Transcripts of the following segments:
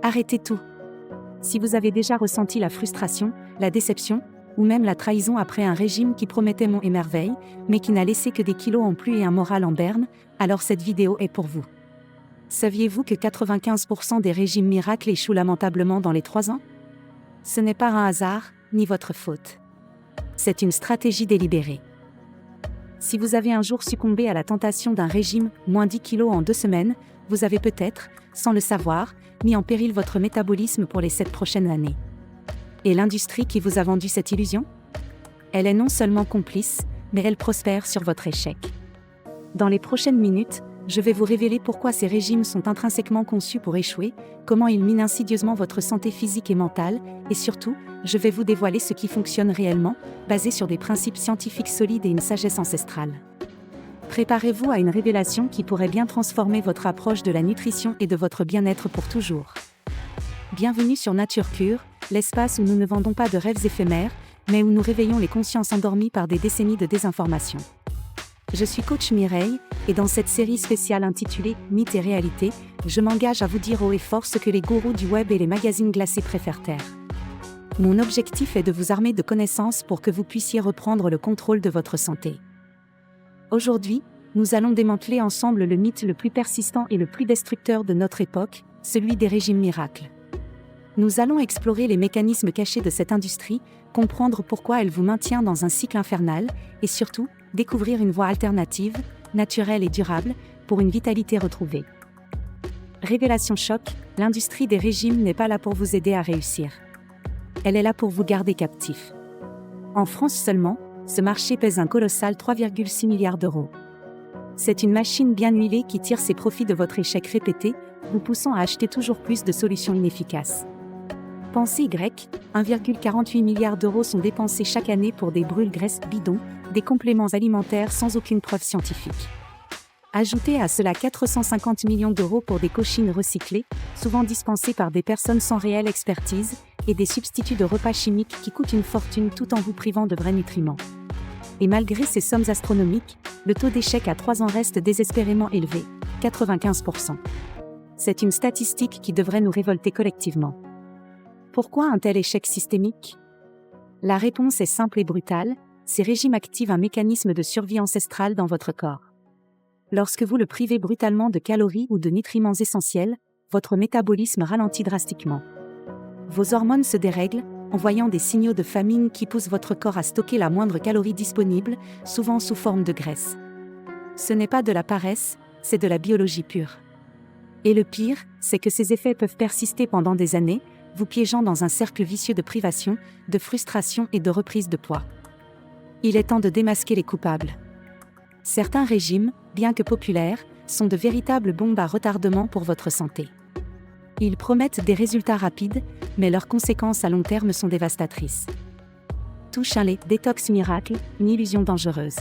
Arrêtez tout. Si vous avez déjà ressenti la frustration, la déception, ou même la trahison après un régime qui promettait monts et merveilles, mais qui n'a laissé que des kilos en plus et un moral en berne, alors cette vidéo est pour vous. Saviez-vous que 95% des régimes miracles échouent lamentablement dans les 3 ans ? Ce n'est pas un hasard, ni votre faute. C'est une stratégie délibérée. Si vous avez un jour succombé à la tentation d'un régime moins 10 kilos en 2 semaines, vous avez peut-être, sans le savoir, mis en péril votre métabolisme pour les 7 prochaines années. Et l'industrie qui vous a vendu cette illusion ? Elle est non seulement complice, mais elle prospère sur votre échec. Dans les prochaines minutes, je vais vous révéler pourquoi ces régimes sont intrinsèquement conçus pour échouer, comment ils minent insidieusement votre santé physique et mentale, et surtout, je vais vous dévoiler ce qui fonctionne réellement, basé sur des principes scientifiques solides et une sagesse ancestrale. Préparez-vous à une révélation qui pourrait bien transformer votre approche de la nutrition et de votre bien-être pour toujours. Bienvenue sur Nature Cure, l'espace où nous ne vendons pas de rêves éphémères, mais où nous réveillons les consciences endormies par des décennies de désinformation. Je suis coach Mireille, et dans cette série spéciale intitulée « Mythes et réalité », je m'engage à vous dire haut et fort ce que les gourous du web et les magazines glacés préfèrent taire. Mon objectif est de vous armer de connaissances pour que vous puissiez reprendre le contrôle de votre santé. Aujourd'hui, nous allons démanteler ensemble le mythe le plus persistant et le plus destructeur de notre époque, celui des régimes miracles. Nous allons explorer les mécanismes cachés de cette industrie, comprendre pourquoi elle vous maintient dans un cycle infernal, et surtout, découvrir une voie alternative, naturelle et durable, pour une vitalité retrouvée. Révélation choc, l'industrie des régimes n'est pas là pour vous aider à réussir. Elle est là pour vous garder captif. En France seulement, ce marché pèse un colossal 3,6 milliards d'euros. C'est une machine bien huilée qui tire ses profits de votre échec répété, vous poussant à acheter toujours plus de solutions inefficaces. Pensez Y, 1,48 milliard d'euros sont dépensés chaque année pour des brûle-graisses bidons, des compléments alimentaires sans aucune preuve scientifique. Ajoutez à cela 450 millions d'euros pour des cochines recyclées, souvent dispensées par des personnes sans réelle expertise, et des substituts de repas chimiques qui coûtent une fortune tout en vous privant de vrais nutriments. Et malgré ces sommes astronomiques, le taux d'échec à 3 ans reste désespérément élevé, 95%. C'est une statistique qui devrait nous révolter collectivement. Pourquoi un tel échec systémique ? La réponse est simple et brutale, ces régimes activent un mécanisme de survie ancestrale dans votre corps. Lorsque vous le privez brutalement de calories ou de nutriments essentiels, votre métabolisme ralentit drastiquement. Vos hormones se dérèglent, envoyant des signaux de famine qui poussent votre corps à stocker la moindre calorie disponible, souvent sous forme de graisse. Ce n'est pas de la paresse, c'est de la biologie pure. Et le pire, c'est que ces effets peuvent persister pendant des années, vous piégeant dans un cercle vicieux de privation, de frustration et de reprise de poids. Il est temps de démasquer les coupables. Certains régimes, bien que populaires, sont de véritables bombes à retardement pour votre santé. Ils promettent des résultats rapides, mais leurs conséquences à long terme sont dévastatrices. Touche un lait détox miracle, une illusion dangereuse.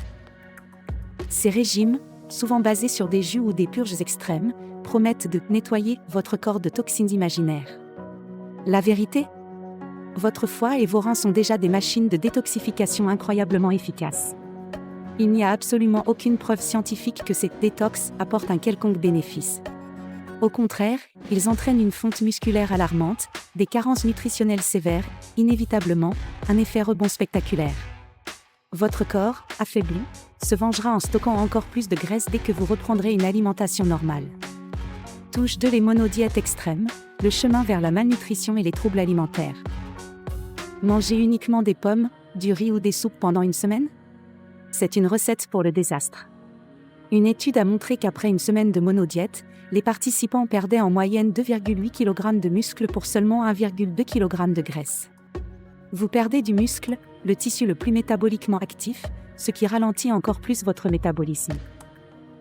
Ces régimes, souvent basés sur des jus ou des purges extrêmes, promettent de nettoyer votre corps de toxines imaginaires. La vérité ? Votre foie et vos reins sont déjà des machines de détoxification incroyablement efficaces. Il n'y a absolument aucune preuve scientifique que ces détox apportent un quelconque bénéfice. Au contraire, ils entraînent une fonte musculaire alarmante, des carences nutritionnelles sévères, inévitablement, un effet rebond spectaculaire. Votre corps, affaibli, se vengera en stockant encore plus de graisse dès que vous reprendrez une alimentation normale. Touche 2 les monodiètes extrêmes, le chemin vers la malnutrition et les troubles alimentaires. Manger uniquement des pommes, du riz ou des soupes pendant une semaine ? C'est une recette pour le désastre. Une étude a montré qu'après une semaine de monodiète, les participants perdaient en moyenne 2,8 kg de muscle pour seulement 1,2 kg de graisse. Vous perdez du muscle, le tissu le plus métaboliquement actif, ce qui ralentit encore plus votre métabolisme.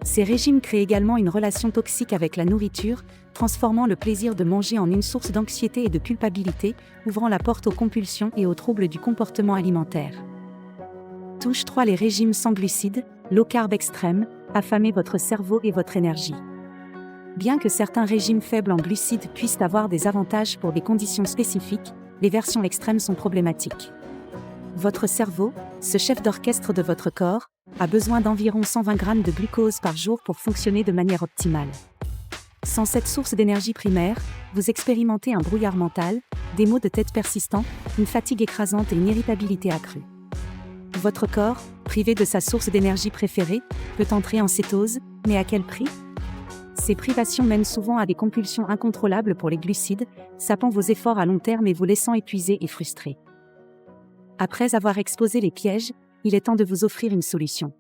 Ces régimes créent également une relation toxique avec la nourriture, transformant le plaisir de manger en une source d'anxiété et de culpabilité, ouvrant la porte aux compulsions et aux troubles du comportement alimentaire. Touche 3 les régimes sans glucides, low carb extrême, affamer votre cerveau et votre énergie. Bien que certains régimes faibles en glucides puissent avoir des avantages pour des conditions spécifiques, les versions extrêmes sont problématiques. Votre cerveau, ce chef d'orchestre de votre corps, a besoin d'environ 120 g de glucose par jour pour fonctionner de manière optimale. Sans cette source d'énergie primaire, vous expérimentez un brouillard mental, des maux de tête persistants, une fatigue écrasante et une irritabilité accrue. Votre corps, privé de sa source d'énergie préférée, peut entrer en cétose, mais à quel prix ? Ces privations mènent souvent à des compulsions incontrôlables pour les glucides, sapant vos efforts à long terme et vous laissant épuisé et frustré. Après avoir exposé les pièges, il est temps de vous offrir une solution.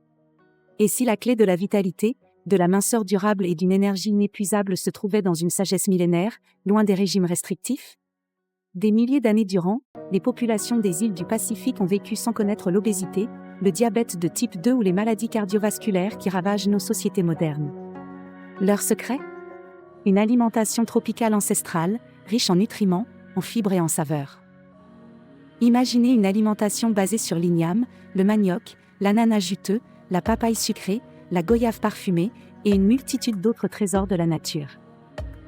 Et si la clé de la vitalité, de la minceur durable et d'une énergie inépuisable se trouvait dans une sagesse millénaire, loin des régimes restrictifs ? Des milliers d'années durant, les populations des îles du Pacifique ont vécu sans connaître l'obésité, le diabète de type 2 ou les maladies cardiovasculaires qui ravagent nos sociétés modernes. Leur secret ? Une alimentation tropicale ancestrale, riche en nutriments, en fibres et en saveurs. Imaginez une alimentation basée sur l'igname, le manioc, l'ananas juteux, la papaye sucrée, la goyave parfumée et une multitude d'autres trésors de la nature.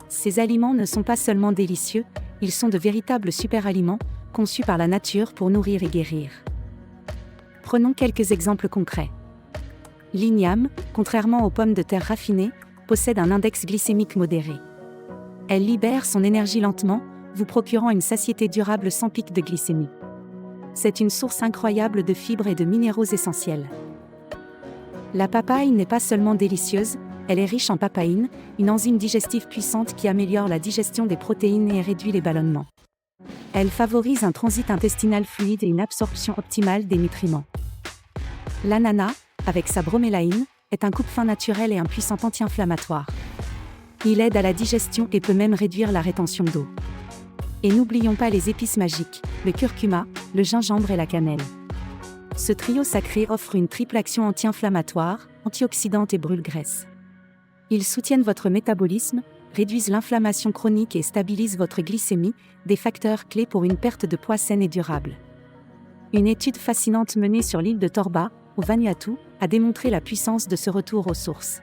Ces aliments ne sont pas seulement délicieux, ils sont de véritables super-aliments, conçus par la nature pour nourrir et guérir. Prenons quelques exemples concrets. L'igname, contrairement aux pommes de terre raffinées, possède un index glycémique modéré. Elle libère son énergie lentement, vous procurant une satiété durable sans pic de glycémie. C'est une source incroyable de fibres et de minéraux essentiels. La papaye n'est pas seulement délicieuse, elle est riche en papaïne, une enzyme digestive puissante qui améliore la digestion des protéines et réduit les ballonnements. Elle favorise un transit intestinal fluide et une absorption optimale des nutriments. L'ananas, avec sa bromélaïne, est un coupe-faim naturel et un puissant anti-inflammatoire. Il aide à la digestion et peut même réduire la rétention d'eau. Et n'oublions pas les épices magiques, le curcuma, le gingembre et la cannelle. Ce trio sacré offre une triple action anti-inflammatoire, antioxydante et brûle-graisse. Ils soutiennent votre métabolisme, réduisent l'inflammation chronique et stabilisent votre glycémie, des facteurs clés pour une perte de poids saine et durable. Une étude fascinante menée sur l'île de Torba, au Vanuatu, a démontré la puissance de ce retour aux sources.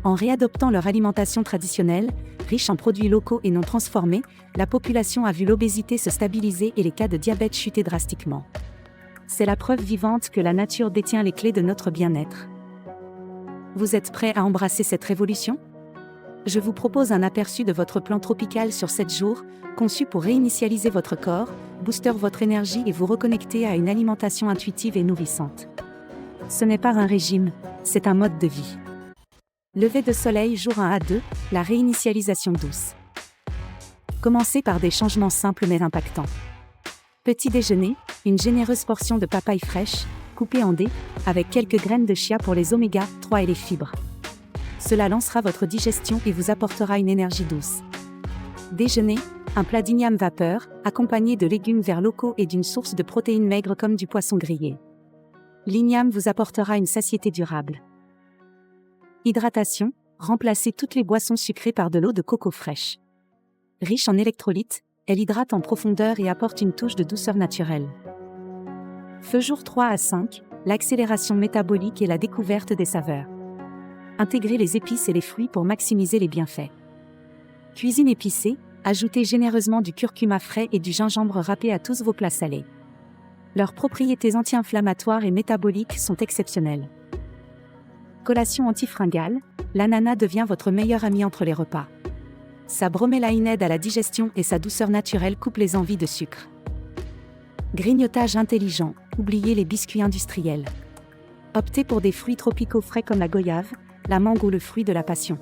En réadoptant leur alimentation traditionnelle, riche en produits locaux et non transformés, la population a vu l'obésité se stabiliser et les cas de diabète chuter drastiquement. C'est la preuve vivante que la nature détient les clés de notre bien-être. Vous êtes prêt à embrasser cette révolution ? Je vous propose un aperçu de votre plan tropical sur 7 jours, conçu pour réinitialiser votre corps, booster votre énergie et vous reconnecter à une alimentation intuitive et nourrissante. Ce n'est pas un régime, c'est un mode de vie. Lever de soleil jour 1 à 2, la réinitialisation douce. Commencez par des changements simples mais impactants. Petit déjeuner, une généreuse portion de papaye fraîche, coupée en dés, avec quelques graines de chia pour les oméga 3 et les fibres. Cela lancera votre digestion et vous apportera une énergie douce. Déjeuner, un plat d'igname vapeur, accompagné de légumes verts locaux et d'une source de protéines maigres comme du poisson grillé. L'igname vous apportera une satiété durable. Hydratation, remplacez toutes les boissons sucrées par de l'eau de coco fraîche. Riche en électrolytes, elle hydrate en profondeur et apporte une touche de douceur naturelle. Feu jour 3 à 5, l'accélération métabolique et la découverte des saveurs. Intégrez les épices et les fruits pour maximiser les bienfaits. Cuisine épicée, ajoutez généreusement du curcuma frais et du gingembre râpé à tous vos plats salés. Leurs propriétés anti-inflammatoires et métaboliques sont exceptionnelles. Collation antifringale, l'ananas devient votre meilleur ami entre les repas. Sa bromélaïne aide à la digestion et sa douceur naturelle coupe les envies de sucre. Grignotage intelligent, oubliez les biscuits industriels. Optez pour des fruits tropicaux frais comme la goyave, la mangue ou le fruit de la passion.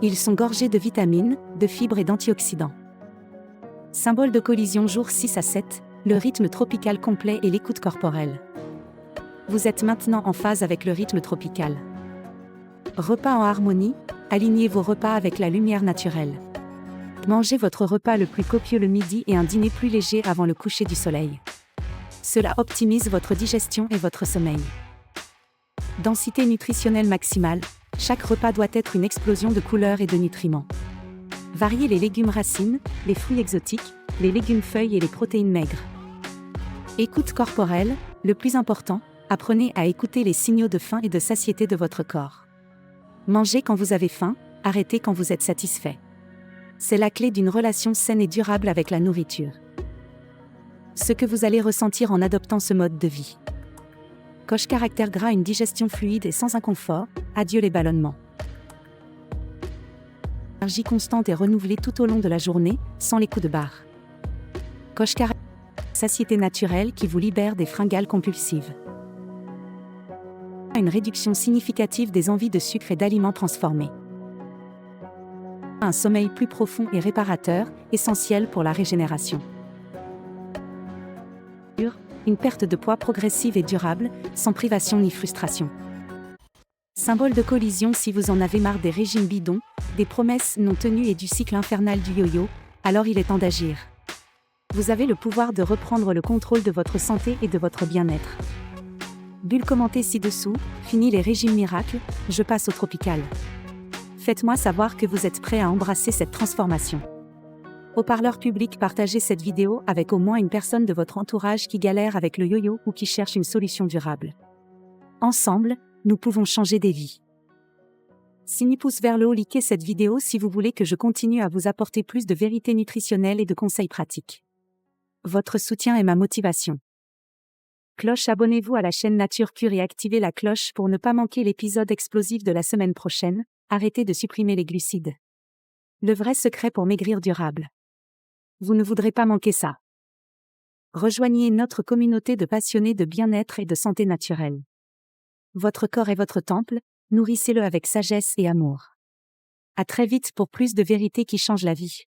Ils sont gorgés de vitamines, de fibres et d'antioxydants. Symbole de collision jour 6 à 7, le rythme tropical complet et l'écoute corporelle. Vous êtes maintenant en phase avec le rythme tropical. Repas en harmonie, alignez vos repas avec la lumière naturelle. Mangez votre repas le plus copieux le midi et un dîner plus léger avant le coucher du soleil. Cela optimise votre digestion et votre sommeil. Densité nutritionnelle maximale, chaque repas doit être une explosion de couleurs et de nutriments. Variez les légumes racines, les fruits exotiques, les légumes feuilles et les protéines maigres. Écoute corporelle, le plus important, apprenez à écouter les signaux de faim et de satiété de votre corps. Mangez quand vous avez faim, arrêtez quand vous êtes satisfait. C'est la clé d'une relation saine et durable avec la nourriture. Ce que vous allez ressentir en adoptant ce mode de vie. Coche caractère gras, une digestion fluide et sans inconfort, adieu les ballonnements. Énergie constante et renouvelée tout au long de la journée, sans les coups de barre. Coche carré. Satiété naturelle qui vous libère des fringales compulsives. Une réduction significative des envies de sucre et d'aliments transformés. Un sommeil plus profond et réparateur, essentiel pour la régénération. Une perte de poids progressive et durable, sans privation ni frustration. Symbole de collision si vous en avez marre des régimes bidons, des promesses non tenues et du cycle infernal du yo-yo, alors il est temps d'agir. Vous avez le pouvoir de reprendre le contrôle de votre santé et de votre bien-être. Bulle commentée ci-dessous, fini les régimes miracles, je passe au tropical. Faites-moi savoir que vous êtes prêt à embrasser cette transformation. Haut-parleur public, partagez cette vidéo avec au moins une personne de votre entourage qui galère avec le yo-yo ou qui cherche une solution durable. Ensemble, nous pouvons changer des vies. Signe pouce vers le haut, likez cette vidéo si vous voulez que je continue à vous apporter plus de vérité nutritionnelle et de conseils pratiques. Votre soutien est ma motivation. Cloche, abonnez-vous à la chaîne Nature Cure et activez la cloche pour ne pas manquer l'épisode explosif de la semaine prochaine. Arrêtez de supprimer les glucides. Le vrai secret pour maigrir durable. Vous ne voudrez pas manquer ça. Rejoignez notre communauté de passionnés de bien-être et de santé naturelle. Votre corps est votre temple, nourrissez-le avec sagesse et amour. À très vite pour plus de vérité qui change la vie.